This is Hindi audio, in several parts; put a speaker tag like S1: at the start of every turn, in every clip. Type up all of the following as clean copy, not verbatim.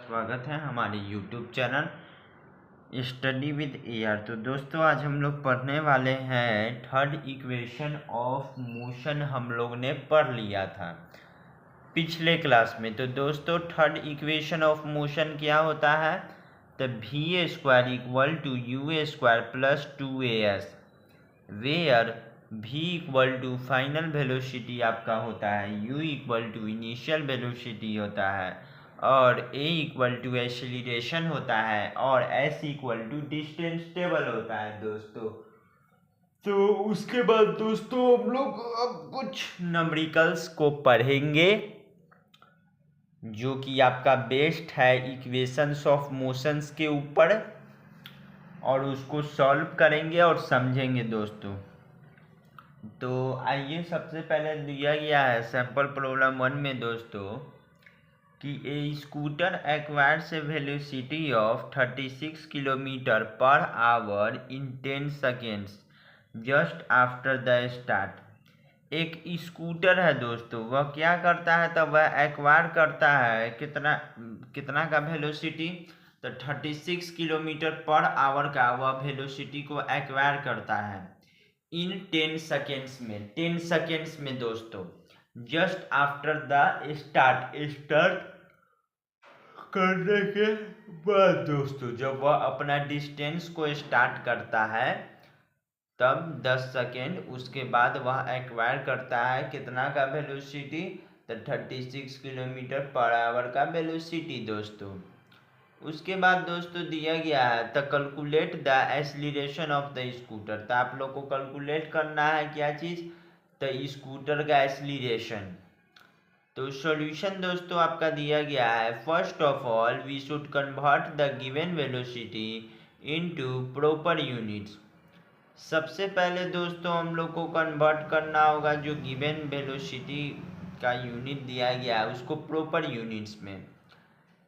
S1: स्वागत है हमारे YouTube channel study with AR। तो दोस्तों आज हम लोग पढ़ने वाले हैं थर्ड इक्वेशन ऑफ मोशन। हम लोग ने पढ़ लिया था पिछले क्लास में। तो दोस्तों थर्ड इक्वेशन ऑफ मोशन क्या होता है? तो v² equal to u² plus 2as, where v equal to final velocity आपका होता है, u equal to initial velocity होता है और a इक्वल टू एक्सीलरेशन होता है और s equal to distance table होता है दोस्तों। तो उसके बाद दोस्तों हम लोग अब कुछ न्यूमेरिकल्स को पढ़ेंगे जो कि आपका बेस्ड है इक्वेशंस ऑफ मोशंस के ऊपर, और उसको सॉल्व करेंगे और समझेंगे दोस्तों। तो आइए, सबसे पहले दिया गया है सैंपल प्रॉब्लम 1 में दोस्तों कि a scooter acquires a velocity of 36 kilometre पर hour in 10 seconds just after the start. एक स्कूटर है दोस्तों, वह क्या करता है? तो वह एक्वायर करता है कितना का वेलोसिटी? तो 36 किलोमीटर पर आवर का वह वेलोसिटी को एक्वायर करता है इन 10 सेकेंड्स में दोस्तों, जस्ट आफ्टर द स्टार्ट करने के बाद दोस्तों, जब वह अपना डिस्टेंस को स्टार्ट करता है तब 10 सेकेंड उसके बाद वह एक्वायर करता है कितना का वेलोसिटी? तो 36 किलोमीटर पर आवर का वेलोसिटी दोस्तों। उसके बाद दोस्तों दिया गया है तो calculate the acceleration of the scooter. तो आप लोग को कैलकुलेट करना है क्या चीज़? तो स्कूटर का एक्सीलरेशन। तो सॉल्यूशन दोस्तों आपका दिया गया है, first of all we should convert the given velocity into proper units. सबसे पहले दोस्तों हम लोग को कन्वर्ट करना होगा जो गिवन वेलोसिटी का यूनिट दिया गया है उसको प्रॉपर यूनिट्स में।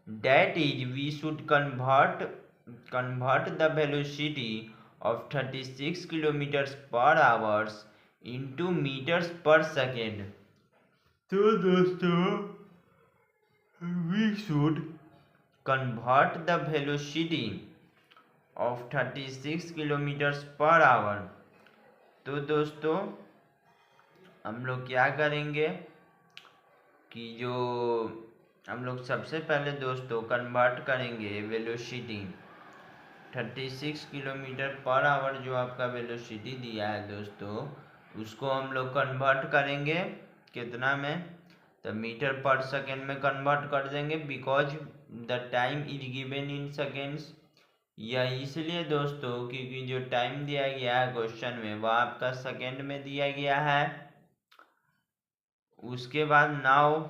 S1: That is, we should convert the velocity of 36 kilometers per hours into meters per second। तो दोस्तों we should convert the velocity of 36 kilometers per hour। तो दोस्तों हम लोग क्या करेंगे कि जो हम लोग सबसे पहले दोस्तों कन्वर्ट करेंगे वेलोसिटी 36 किलोमीटर पर आवर, जो आपका वेलोसिटी दिया है दोस्तों उसको हम लोग कन्वर्ट करेंगे कितना में? तो मीटर पर सेकेंड में कन्वर्ट कर देंगे, because the time is given in seconds. यह इसलिए दोस्तों क्योंकि जो टाइम दिया गया है क्वेश्चन में वह आपका सेकेंड में दिया गया है। उसके बाद now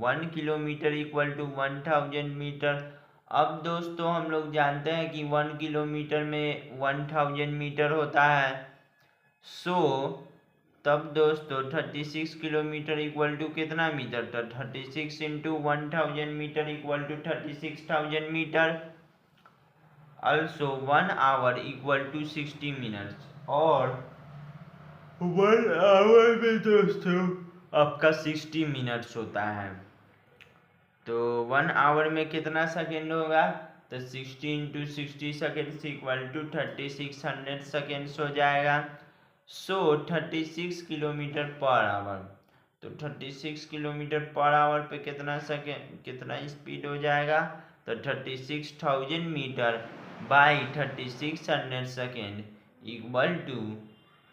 S1: 1 kilometre equal to 1000 metre. अब दोस्तों हम लोग जानते हैं कि 1 किलोमीटर में 1000 मीटर होता है। सो तब दोस्तों 36 किलोमीटर इक्वल टू कितना मीटर? तो 36 into 1000 metre equal to 36,000 metre. Also 1 hour equal to 60 minutes, और 1 आवर में दोस्तों आपका 60 मिनट्स होता है। तो 1 आवर में कितना सेकेंड होगा? तो 60 into 60 seconds equal to 3600 seconds हो जाएगा। सो 36 किलोमीटर पर आवर, तो 36 किलोमीटर पर आवर पे कितना स्पीड हो जाएगा? तो 36,000 metre by 3600 second equal to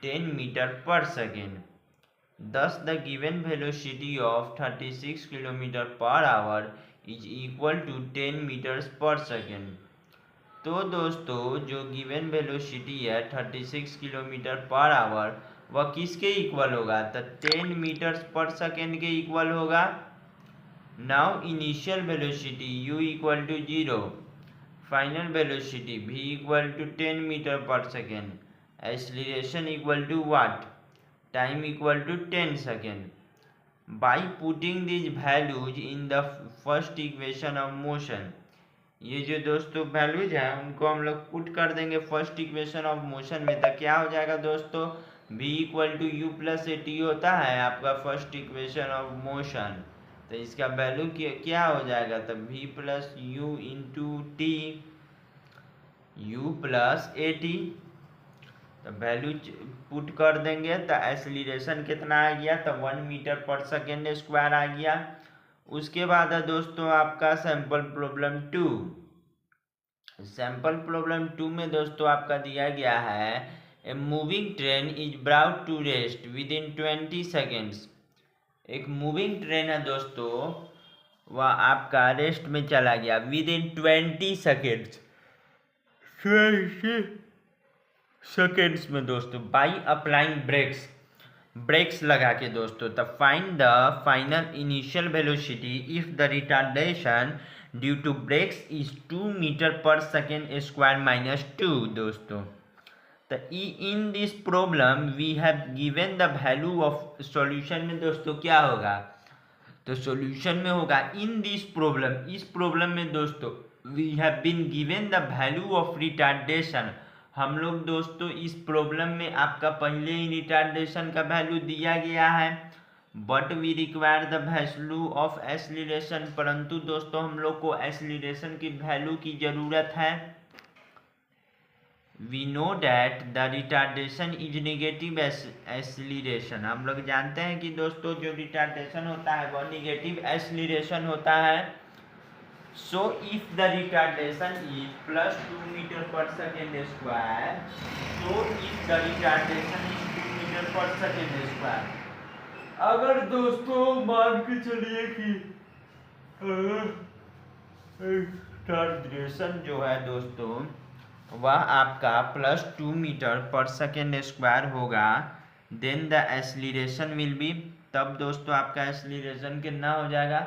S1: 10 metre पर second. Thus, the given velocity of 36 km per hour is equal to 10 meters per second। तो दोस्तों जो गिवन वेलोसिटी है 36 किलोमीटर पर आवर वह किसके इक्वल होगा? तो 10 मीटर्स पर सेकेंड के इक्वल होगा। Now initial velocity u equal to 0, final velocity v equal to 10 metre पर second, acceleration equal to what? Time equal to 10 second. By putting this values in the first equation of motion. ये जो दोस्तों वैल्यूज है उनको हम लोग पुट कर देंगे फर्स्ट इक्वेशन ऑफ मोशन में। तो क्या हो जाएगा दोस्तों? v equal to u plus a t होता है आपका फर्स्ट इक्वेशन ऑफ मोशन। तो इसका वैल्यू क्या हो जाएगा, तो v plus you into T, you plus a t. तो वैल्यू पुट कर देंगे तो एक्सीलरेशन कितना आ गया, तो 1 मीटर पर सेकेंड स्क्वायर आ गया। उसके बाद है दोस्तों आपका सैंपल प्रॉब्लम 2। सैंपल प्रॉब्लम 2 में दोस्तों आपका दिया गया है a moving train is brought to rest within 20 seconds. एक मूविंग ट्रेन है दोस्तों, वह आपका रेस्ट में चला गया विद इन 20 सेकेंड्स, 20 सेकेंड्स में दोस्तों, बाई अप्लाइंग ब्रेक्स, ब्रेक्स लगा के दोस्तों। तो find the final initial velocity if the retardation due to brakes is 2 metre पर सेकेंड स्क्वायर माइनस 2 दोस्तों। तो in this problem we have given the value of, solution में दोस्तों क्या होगा, तो सॉल्यूशन में होगा इन दिस प्रॉब्लम, इस प्रॉब्लम में दोस्तों we have been given the value of retardation. हम लोग दोस्तों इस प्रॉब्लम में आपका पहले ही रिटार्डेशन का वैल्यू दिया गया है, but we require the value of acceleration, परंतु दोस्तों हम लोग को एक्सीलरेशन की वैल्यू की जरूरत है। We know that the retardation is negative acceleration, हम लोग जानते हैं कि दोस्तों जो रिटार्डेशन होता है वह नेगेटिव एक्सीलरेशन होता है। So if the retardation is plus 2 metre पर second square, so if the retardation is 2 metre पर सेकेंड स्क्वायर, अगर दोस्तों मान के चलिए कि रिटार्डेशन जो है दोस्तों वह आपका प्लस 2 मीटर पर सेकेंड स्क्वायर होगा, then the acceleration will be, तब दोस्तों आपका एक्सीलरेशन कितना हो जाएगा,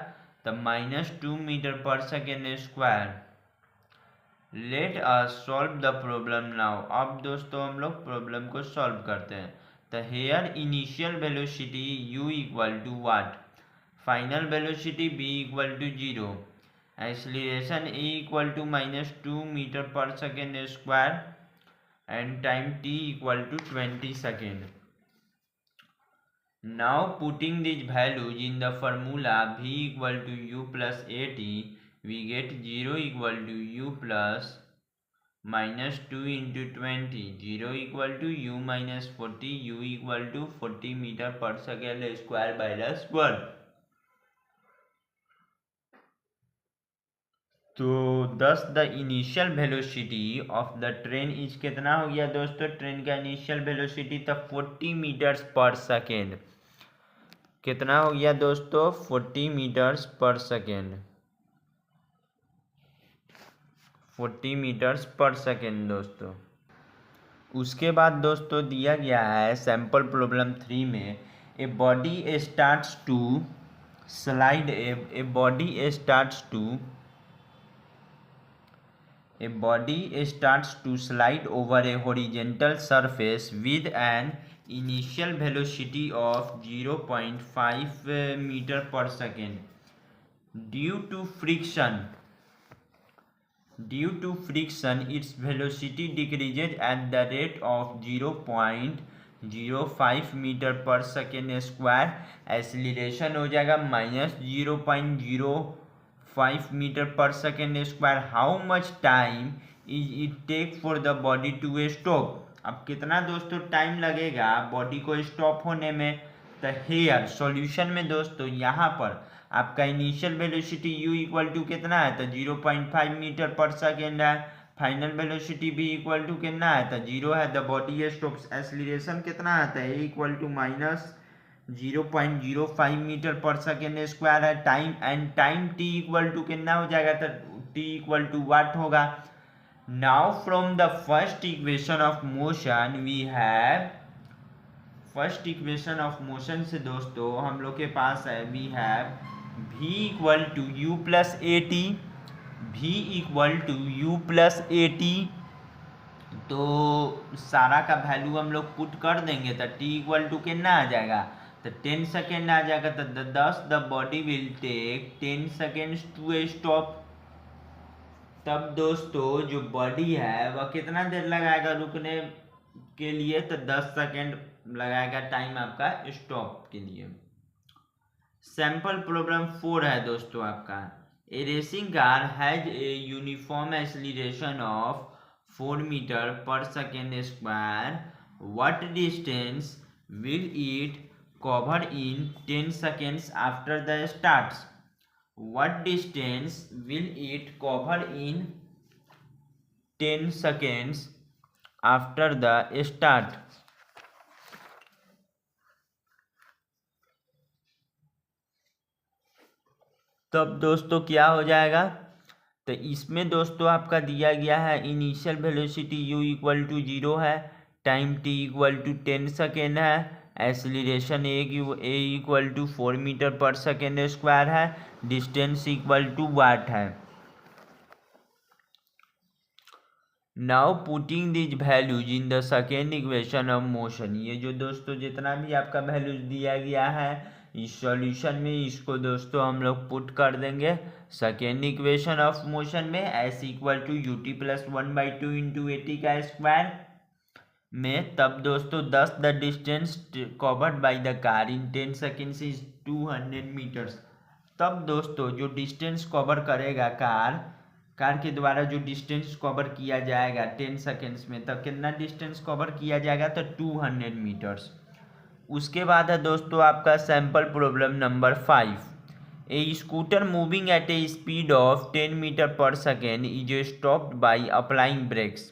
S1: तब माइनस 2 मीटर पर second square. Let us solve the problem now, अब दोस्तों हम लोग प्रॉब्लम को सॉल्व करते हैं। तो here initial velocity u equal to what, final velocity v equal to 0, acceleration a equal to minus 2 metre पर second square and time t equal to 20 second. Now putting this values in the formula v equal to u plus a t, we get 0 equal to u plus minus 2 into 20, 0 equal to u minus 40, u equal to 40 metre पर सेकेंड स्क्वायर माइनस 1। तो दस the initial velocity of the train is कितना हो गया दोस्तों, ट्रेन का इनिशियल वेलोसिटी तो 40 मीटर्स पर सेकेंड, कितना हो गया दोस्तों, 40 मीटर्स पर सेकेंड, 40 मीटर्स पर सेकेंड दोस्तों। उसके बाद दोस्तों दिया गया है सैंपल प्रॉब्लम 3 में a body starts to slide, a body starts to, a body starts to slide over a horizontal surface with an initial velocity of 0.5 meter per second. Due to friction, its velocity decreases at the rate of 0.05 metre पर सेकेंड स्क्वायर, एक्सीलरेशन हो जाएगा माइनस 0.05 मीटर पर second square. How much time is it take for the body to stop, अब कितना दोस्तों टाइम लगेगा बॉडी को स्टॉप होने में। तो हेयर सॉल्यूशन में दोस्तों यहाँ पर आपका initial velocity u equal to कितना है, तो 0.5 मीटर पर सेकेंड है, final velocity v equal to कितना है, तो 0 है, द बॉडी स्टॉप्स, एक्सीलरेशन कितना आता है a equal to minus 0.05 metre पर सेकेंड स्क्वायर है, time and time t equal to कितना हो जाएगा, तो t इक्वल टू वाट होगा। Now from the first equation of motion we have, first equation of motion से दोस्तों हम लोग के पास है we have v equal to u plus a t, v equal to u plus a t. तो सारा का वैल्यू हम लोग पुट कर देंगे तो t इक्वल टू कितना आ जाएगा, तो 10 सेकेंड आ जाएगा। तो the body will take 10 seconds to stop, तब दोस्तों जो बॉडी है वह कितना देर लगाएगा रुकने के लिए, तो 10 सेकेंड लगाएगा टाइम आपका स्टॉप के लिए। सैंपल प्रॉब्लम 4 है दोस्तों आपका। A racing car has a uniform acceleration of 4 metre पर second square. What distance will it cover in 10 seconds after the start? What distance will it cover in 10 seconds after the start? तब दोस्तों क्या हो जाएगा? तो इसमें दोस्तों आपका दिया गया है initial velocity u equal to 0 है, time t equal to 10 second है, acceleration a equal to 4 metre पर सेकेंड स्क्वायर है, डिस्टेंस इक्वल टू वाट है। Now putting these values in the second equation of motion. ये जो दोस्तों जितना भी आपका वैल्यूज दिया गया है इस सॉल्यूशन में, इसको दोस्तों हम लोग पुट कर देंगे सेकेंड इक्वेशन ऑफ मोशन में। S equal to u t plus 1/2 into a t का स्क्वायर में। तब दोस्तों 10 the distance covered by the car in 10 seconds is 200 metres. तब दोस्तों जो डिस्टेंस कवर करेगा कार के द्वारा जो डिस्टेंस कवर किया जाएगा 10 सेकेंड्स में, तब कितना डिस्टेंस कवर किया जाएगा? तो 200 मीटर्स। उसके बाद है दोस्तों आपका sample problem number 5। A scooter moving at a speed of 10 metre पर second is stopped by applying brakes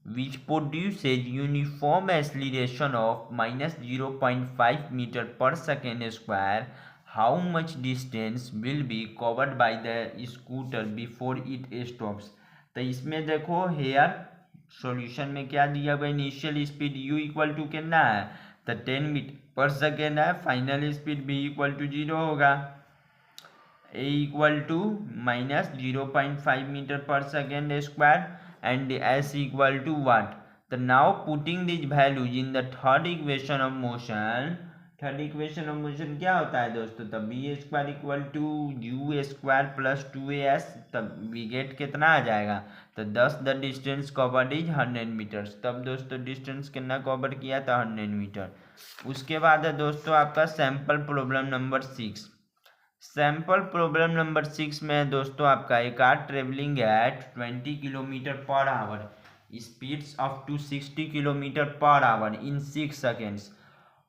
S1: which produces uniform acceleration of minus 0.5 meter per second square. How much distance will be covered by the scooter before it stops? तो इसमें देखो हेयर सॉल्यूशन में क्या दिया हुआ, initial speed u equal to कितना है? तो 10 मीटर पर सेकेंड है, final speed v equal to 0 होगा, a equal to minus 0.5 metre पर second square and s equal to what? So now putting these values in the third equation of motion, third equation of motion क्या होता है दोस्तों? तब v square equal to u square plus 2as, तब वी गेट कितना आ जाएगा? तो 10 the distance covered is 100 metres. तब दोस्तों डिस्टेंस कितना कवर किया था? 100 मीटर। उसके बाद है दोस्तों आपका sample problem number 6। Sample problem number 6 में दोस्तों आपका एक कार ट्रेवलिंग एट 20 किलोमीटर पर hour, speeds up to 60 kilometre पर hour in 6 seconds.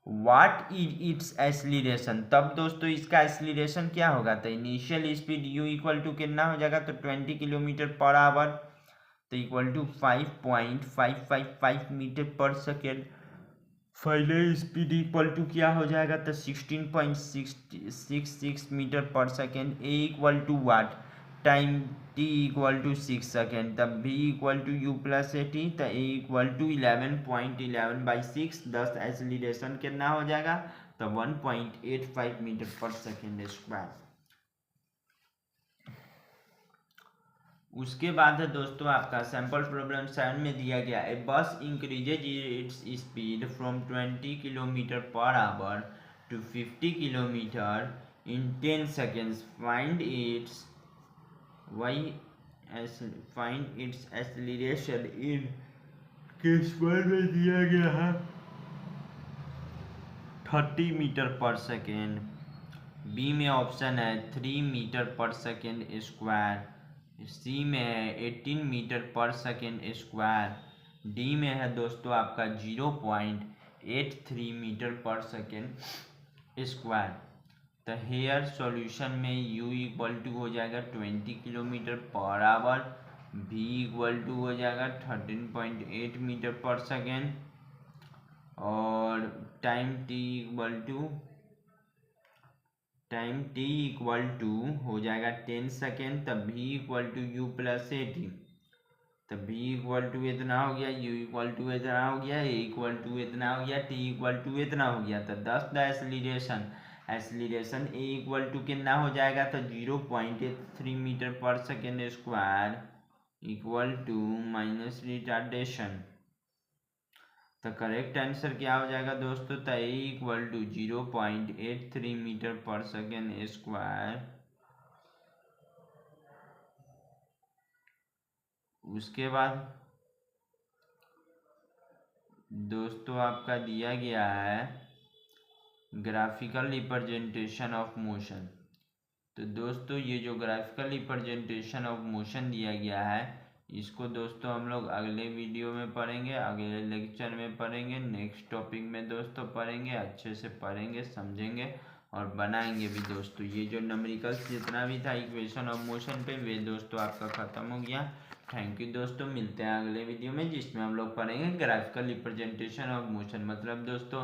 S1: What is its acceleration? तब दोस्तों इसका एक्सीलरेशन क्या होगा? तो initial speed u equal to कितना हो जाएगा? तो 20 किलोमीटर पर आवर, तो इक्वल टू 5.555 मीटर पर second. Final speed equal to क्या हो जाएगा? तो 16.66 मीटर पर second. A equal to what? Time t equal to 6 second. तब v equal to u plus a t, तो ए इक्वल टू 11.11/6। 10 एक्सीलरेशन कितना हो जाएगा? तो 1.85 मीटर पर सेकेंड स्क्वायर। उसके बाद है दोस्तों आपका सैंपल प्रॉब्लम 7 में दिया गया a bus increases its speed from 20 kilometre पर hour to 50 kilometre in 10 seconds. Find its acceleration in case 1 में दिया गया है 30 मीटर पर सेकेंड, बी में ऑप्शन है 3 मीटर पर सेकेंड स्क्वायर, सी में है 18 मीटर पर सेकेंड स्क्वायर, डी में है दोस्तों आपका 0.83 मीटर पर सेकेंड स्क्वायर। तो हेयर सॉल्यूशन में u इक्वल टू हो जाएगा 20 kilometre per hour, v equal to हो जाएगा 13.8 मीटर पर सेकेंड, और टाइम t इक्वल टू हो जाएगा 10 सेकेंड। तब v equal to u plus a t, तब v इक्वल टू इतना हो गया, u इक्वल टू इतना हो गया, a इक्वल टू इतना हो गया, t इक्वल टू इतना हो गया। तो 10 the acceleration a equal to कितना हो जाएगा? तो 0.83 मीटर पर second square equal to minus retardation. तो करेक्ट आंसर क्या हो जाएगा दोस्तों? तो ए इक्वल टू 0.83 मीटर पर सेकेंड स्क्वायर। उसके बाद दोस्तों आपका दिया गया है ग्राफिकल रिप्रेजेंटेशन ऑफ मोशन। तो दोस्तों ये जो ग्राफिकल रिप्रेजेंटेशन ऑफ मोशन दिया गया है, इसको दोस्तों हम लोग अगले वीडियो में पढ़ेंगे, अगले लेक्चर में पढ़ेंगे, नेक्स्ट टॉपिक में दोस्तों पढ़ेंगे, अच्छे से पढ़ेंगे, समझेंगे और बनाएंगे भी दोस्तों। ये जो न्यूमेरिकल्स जितना भी था इक्वेशन ऑफ मोशन पे, वे दोस्तों आपका ख़त्म हो गया। थैंक यू दोस्तों, मिलते हैं अगले वीडियो में जिसमें हम लोग पढ़ेंगे ग्राफिकल रिप्रेजेंटेशन ऑफ मोशन, मतलब दोस्तों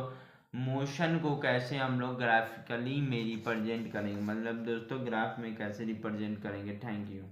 S1: मोशन को कैसे हम लोग ग्राफिकली में रिप्रेजेंट करेंगे, मतलब दोस्तों ग्राफ में कैसे रिप्रेजेंट करेंगे। Thank you.